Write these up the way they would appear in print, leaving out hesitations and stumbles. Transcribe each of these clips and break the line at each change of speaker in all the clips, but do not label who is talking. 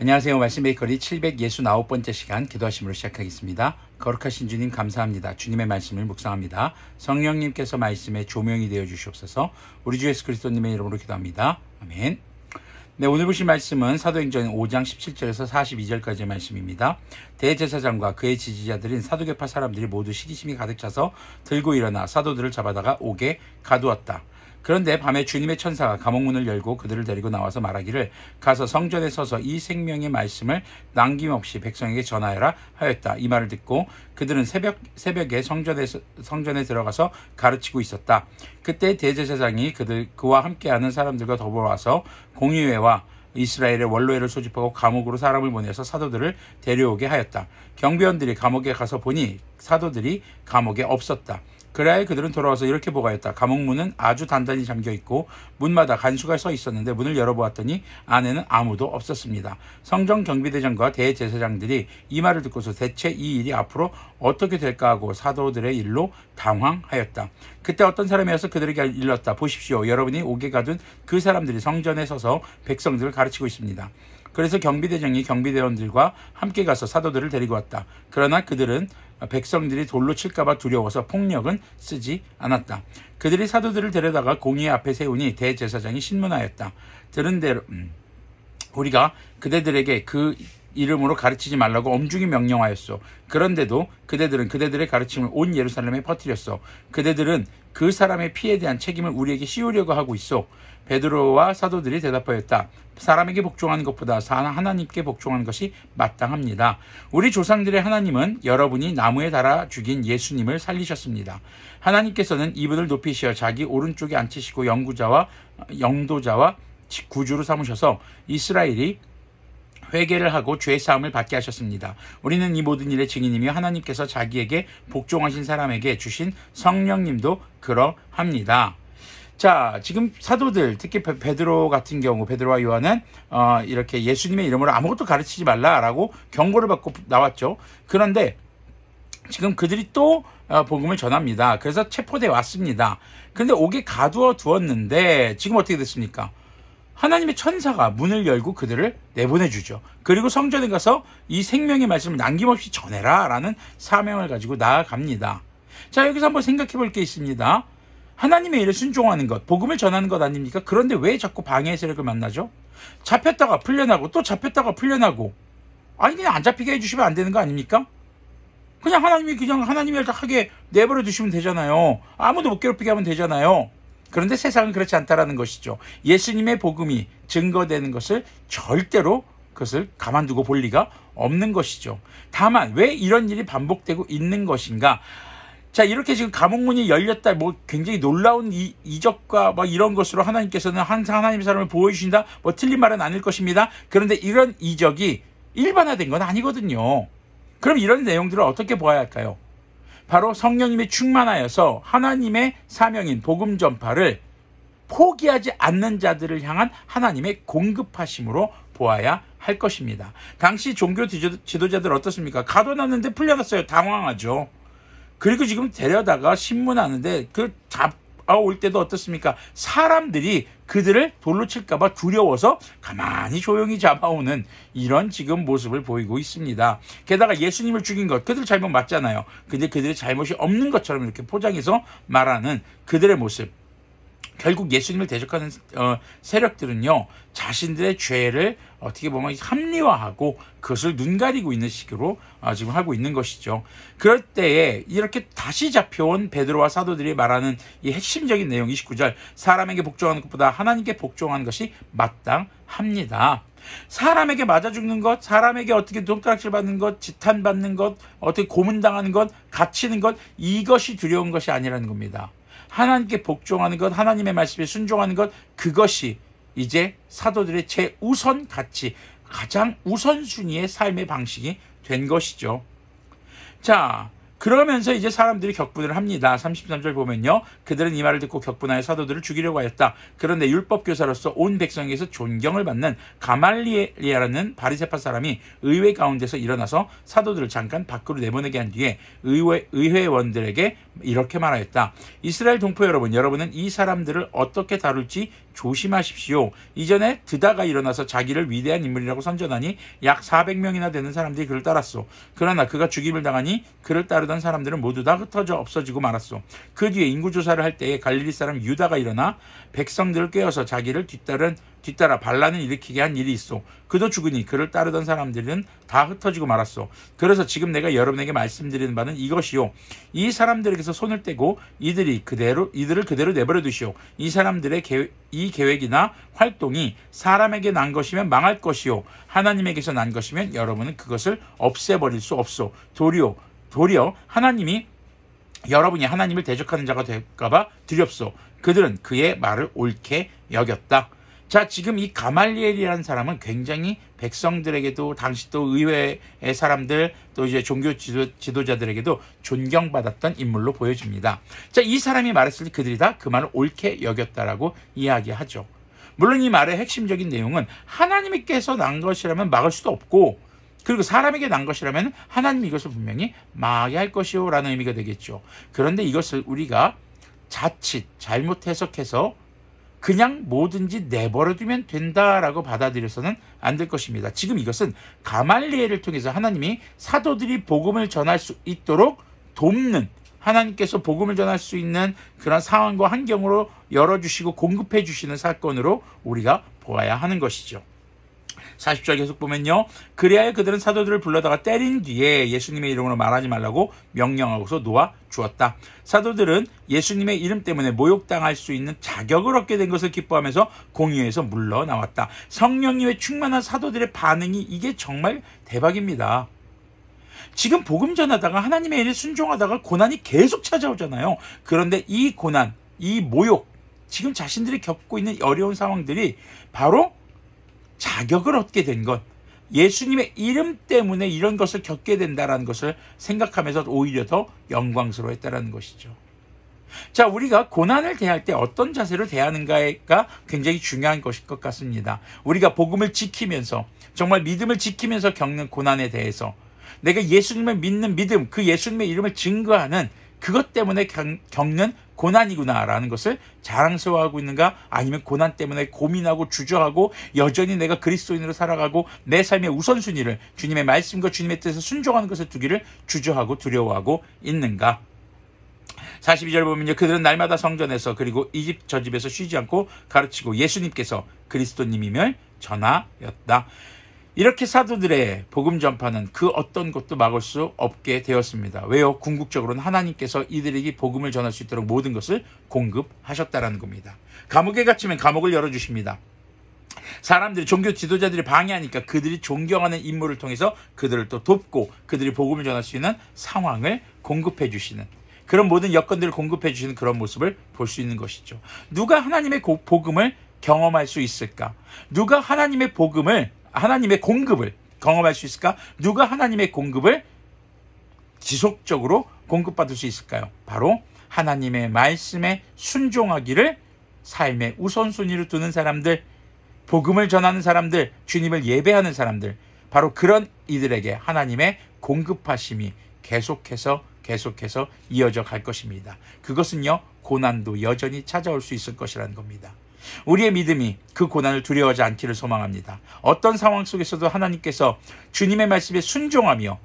안녕하세요. 말씀 베이커리 769번째 시간 기도하심으로 시작하겠습니다. 거룩하신 주님 감사합니다. 주님의 말씀을 묵상합니다. 성령님께서 말씀의 조명이 되어 주시옵소서. 우리 주 예수 그리스도님의 이름으로 기도합니다. 아멘. 네, 오늘 보실 말씀은 사도행전 5장 17절에서 42절까지의 말씀입니다. 대제사장과 그의 지지자들인 사두개파 사람들이 모두 시기심이 가득 차서 들고 일어나 사도들을 잡아다가 옥에 가두었다. 그런데 밤에 주님의 천사가 감옥문을 열고 그들을 데리고 나와서 말하기를 가서 성전에 서서 이 생명의 말씀을 남김없이 백성에게 전하여라 하였다. 이 말을 듣고 그들은 새벽에 성전에 들어가서 가르치고 있었다. 그때 대제사장이 그와 함께하는 사람들과 더불어 와서 공의회와 이스라엘의 원로회를 소집하고 감옥으로 사람을 보내서 사도들을 데려오게 하였다. 경비원들이 감옥에 가서 보니 사도들이 감옥에 없었다. 그래야 그들은 돌아와서 이렇게 보고하였다. 감옥문은 아주 단단히 잠겨있고 문마다 간수가 서 있었는데 문을 열어보았더니 안에는 아무도 없었습니다. 성전 경비대장과 대제사장들이 이 말을 듣고서 대체 이 일이 앞으로 어떻게 될까 하고 사도들의 일로 당황하였다. 그때 어떤 사람이 와서 그들에게 일렀다. 보십시오. 여러분이 옥에 가둔 그 사람들이 성전에 서서 백성들을 가르치고 있습니다. 그래서 경비대장이 경비대원들과 함께 가서 사도들을 데리고 왔다. 그러나 그들은 백성들이 돌로 칠까봐 두려워서 폭력은 쓰지 않았다. 그들이 사도들을 데려다가 공의 앞에 세우니 대제사장이 신문하였다. 들은 대로 우리가 그대들에게 그 이름으로 가르치지 말라고 엄중히 명령하였소. 그런데도 그대들은 그대들의 가르침을 온 예루살렘에 퍼뜨렸소. 그대들은 그 사람의 피에 대한 책임을 우리에게 씌우려고 하고 있소. 베드로와 사도들이 대답하였다. 사람에게 복종하는 것보다 하나님께 복종하는 것이 마땅합니다. 우리 조상들의 하나님은 여러분이 나무에 달아 죽인 예수님을 살리셨습니다. 하나님께서는 이분을 높이시어 자기 오른쪽에 앉히시고 영도자와 구주로 삼으셔서 이스라엘이 회개를 하고 죄 사함을 받게 하셨습니다. 우리는 이 모든 일의 증인이며 하나님께서 자기에게 복종하신 사람에게 주신 성령님도 그러합니다. 자, 지금 사도들, 특히 베드로 같은 경우, 베드로와 요한은 이렇게 예수님의 이름으로 아무것도 가르치지 말라라고 경고를 받고 나왔죠. 그런데 지금 그들이 또 복음을 전합니다. 그래서 체포돼 왔습니다. 그런데 옥에 가두어 두었는데 지금 어떻게 됐습니까? 하나님의 천사가 문을 열고 그들을 내보내주죠. 그리고 성전에 가서 이 생명의 말씀을 남김없이 전해라 라는 사명을 가지고 나아갑니다. 자, 여기서 한번 생각해 볼 게 있습니다. 하나님의 일에 순종하는 것, 복음을 전하는 것 아닙니까? 그런데 왜 자꾸 방해의 세력을 만나죠? 잡혔다가 풀려나고 또 잡혔다가 풀려나고. 아니 그냥 안 잡히게 해주시면 안 되는 거 아닙니까? 그냥 하나님이 하게 내버려 두시면 되잖아요. 아무도 못 괴롭히게 하면 되잖아요. 그런데 세상은 그렇지 않다라는 것이죠. 예수님의 복음이 증거되는 것을 절대로 그것을 가만두고 볼 리가 없는 것이죠. 다만 왜 이런 일이 반복되고 있는 것인가? 자, 이렇게 지금 감옥문이 열렸다, 굉장히 놀라운 이적과 이런 것으로 하나님께서는 항상 하나님의 사람을 보여주신다, 틀린 말은 아닐 것입니다. 그런데 이런 이적이 일반화된 건 아니거든요. 그럼 이런 내용들을 어떻게 보아야 할까요? 바로 성령님이 충만하여서 하나님의 사명인 복음 전파를 포기하지 않는 자들을 향한 하나님의 공급하심으로 보아야 할 것입니다. 당시 종교 지도자들 어떻습니까? 가둬놨는데 풀려났어요. 당황하죠. 그리고 지금 데려다가 신문하는데 잡아올 때도 어떻습니까? 사람들이 그들을 돌로 칠까봐 두려워서 가만히 조용히 잡아오는 이런 지금 모습을 보이고 있습니다. 게다가 예수님을 죽인 것, 그들 잘못 맞잖아요. 근데 그들의 잘못이 없는 것처럼 이렇게 포장해서 말하는 그들의 모습. 결국 예수님을 대적하는 세력들은요, 자신들의 죄를 어떻게 보면 합리화하고 그것을 눈 가리고 있는 식으로 지금 하고 있는 것이죠. 그럴 때에 이렇게 다시 잡혀온 베드로와 사도들이 말하는 이 핵심적인 내용 29절, 사람에게 복종하는 것보다 하나님께 복종하는 것이 마땅합니다. 사람에게 맞아 죽는 것, 사람에게 어떻게 손가락질 받는 것, 지탄받는 것, 어떻게 고문당하는 것, 갇히는 것, 이것이 두려운 것이 아니라는 겁니다. 하나님께 복종하는 것, 하나님의 말씀에 순종하는 것, 그것이 이제 사도들의 최우선 가치, 가장 우선순위의 삶의 방식이 된 것이죠. 자, 그러면서 이제 사람들이 격분을 합니다. 33절 보면요. 그들은 이 말을 듣고 격분하여 사도들을 죽이려고 하였다. 그런데 율법교사로서 온 백성에게서 존경을 받는 가말리엘이라는 바리새파 사람이 의회 가운데서 일어나서 사도들을 잠깐 밖으로 내보내게 한 뒤에 의회원들에게 이렇게 말하였다. 이스라엘 동포 여러분, 여러분은 이 사람들을 어떻게 다룰지 조심하십시오. 이전에 드다가 일어나서 자기를 위대한 인물이라고 선전하니 약 400명이나 되는 사람들이 그를 따랐소. 그러나 그가 죽임을 당하니 그를 따르던 사람들은 모두 다 흩어져 없어지고 말았소. 그 뒤에 인구조사를 할 때에 갈릴리 사람 유다가 일어나 백성들을 꿰어서 자기를 뒤따라 반란을 일으키게 한 일이 있어. 그도 죽으니 그를 따르던 사람들은 다 흩어지고 말았어. 그래서 지금 내가 여러분에게 말씀드리는 바는 이것이요. 이 사람들에게서 손을 떼고 이들을 그대로 내버려 두시오. 이 사람들의 이 계획이나 활동이 사람에게 난 것이면 망할 것이요. 하나님에게서 난 것이면 여러분은 그것을 없애버릴 수 없소. 도리어 여러분이 하나님을 대적하는 자가 될까봐 두렵소. 그들은 그의 말을 옳게 여겼다. 자, 지금 이 가말리엘이라는 사람은 굉장히 백성들에게도 당시 또 의회의 사람들 또 이제 종교 지도자들에게도 존경받았던 인물로 보여집니다. 자, 이 사람이 말했을 때 그들이 다 그 말을 옳게 여겼다라고 이야기하죠. 물론 이 말의 핵심적인 내용은 하나님께서 난 것이라면 막을 수도 없고, 그리고 사람에게 난 것이라면 하나님이 이것을 분명히 망하게 할 것이요 라는 의미가 되겠죠. 그런데 이것을 우리가 자칫 잘못 해석해서 그냥 뭐든지 내버려두면 된다라고 받아들여서는 안 될 것입니다. 지금 이것은 가말리엘을 통해서 하나님이 사도들이 복음을 전할 수 있도록 돕는, 하나님께서 복음을 전할 수 있는 그런 상황과 환경으로 열어주시고 공급해 주시는 사건으로 우리가 보아야 하는 것이죠. 40절 계속 보면요. 그리하여 그들은 사도들을 불러다가 때린 뒤에 예수님의 이름으로 말하지 말라고 명령하고서 놓아 주었다. 사도들은 예수님의 이름 때문에 모욕당할 수 있는 자격을 얻게 된 것을 기뻐하면서 공회에서 물러나왔다. 성령님의 충만한 사도들의 반응이 이게 정말 대박입니다. 지금 복음 전하다가 하나님의 일에 순종하다가 고난이 계속 찾아오잖아요. 그런데 이 고난, 이 모욕, 지금 자신들이 겪고 있는 어려운 상황들이 바로 자격을 얻게 된 것, 예수님의 이름 때문에 이런 것을 겪게 된다는 것을 생각하면서 오히려 더 영광스러워했다는 것이죠. 자, 우리가 고난을 대할 때 어떤 자세로 대하는가가 굉장히 중요한 것일 것 같습니다. 우리가 복음을 지키면서, 정말 믿음을 지키면서 겪는 고난에 대해서 내가 예수님을 믿는 믿음, 그 예수님의 이름을 증거하는 그것 때문에 겪는 고난이구나라는 것을 자랑스러워하고 있는가, 아니면 고난 때문에 고민하고 주저하고 여전히 내가 그리스도인으로 살아가고 내 삶의 우선순위를 주님의 말씀과 주님의 뜻에 순종하는 것을 두기를 주저하고 두려워하고 있는가. 42절 보면요. 그들은 날마다 성전에서 그리고 이 집 저 집에서 쉬지 않고 가르치고 예수님께서 그리스도님임을 전하였다. 이렇게 사도들의 복음 전파는 그 어떤 것도 막을 수 없게 되었습니다. 왜요? 궁극적으로는 하나님께서 이들에게 복음을 전할 수 있도록 모든 것을 공급하셨다는 겁니다. 감옥에 갇히면 감옥을 열어주십니다. 사람들이, 종교 지도자들이 방해하니까 그들이 존경하는 인물을 통해서 그들을 또 돕고 그들이 복음을 전할 수 있는 상황을 공급해 주시는, 그런 모든 여건들을 공급해 주시는 그런 모습을 볼 수 있는 것이죠. 누가 하나님의 복음을 경험할 수 있을까? 누가 하나님의 공급을 경험할 수 있을까? 누가 하나님의 공급을 지속적으로 공급받을 수 있을까요? 바로 하나님의 말씀에 순종하기를 삶의 우선순위로 두는 사람들, 복음을 전하는 사람들, 주님을 예배하는 사람들, 바로 그런 이들에게 하나님의 공급하심이 계속해서 이어져 갈 것입니다. 그것은요, 고난도 여전히 찾아올 수 있을 것이라는 겁니다. 우리의 믿음이 그 고난을 두려워하지 않기를 소망합니다. 어떤 상황 속에서도 하나님께서 주님의 말씀에 순종하며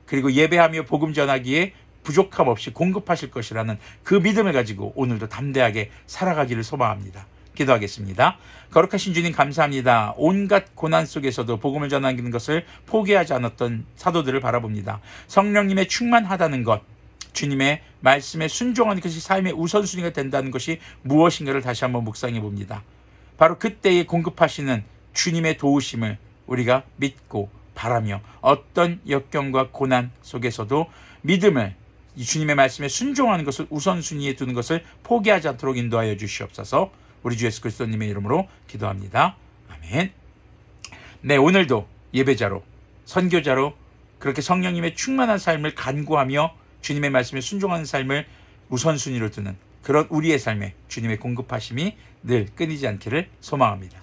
그리고 예배하며 복음 전하기에 부족함 없이 공급하실 것이라는 그 믿음을 가지고 오늘도 담대하게 살아가기를 소망합니다. 기도하겠습니다. 거룩하신 주님 감사합니다. 온갖 고난 속에서도 복음을 전하는 것을 포기하지 않았던 사도들을 바라봅니다. 성령님의 충만하다는 것, 주님의 말씀에 순종하는 것이 삶의 우선순위가 된다는 것이 무엇인가를 다시 한번 묵상해 봅니다. 바로 그때에 공급하시는 주님의 도우심을 우리가 믿고 바라며 어떤 역경과 고난 속에서도 믿음을, 이 주님의 말씀에 순종하는 것을 우선순위에 두는 것을 포기하지 않도록 인도하여 주시옵소서. 우리 주 예수 그리스도님의 이름으로 기도합니다. 아멘. 네, 오늘도 예배자로, 선교자로 그렇게 성령님의 충만한 삶을 간구하며 주님의 말씀에 순종하는 삶을 우선순위로 두는 그런 우리의 삶에 주님의 공급하심이 늘 끊이지 않기를 소망합니다.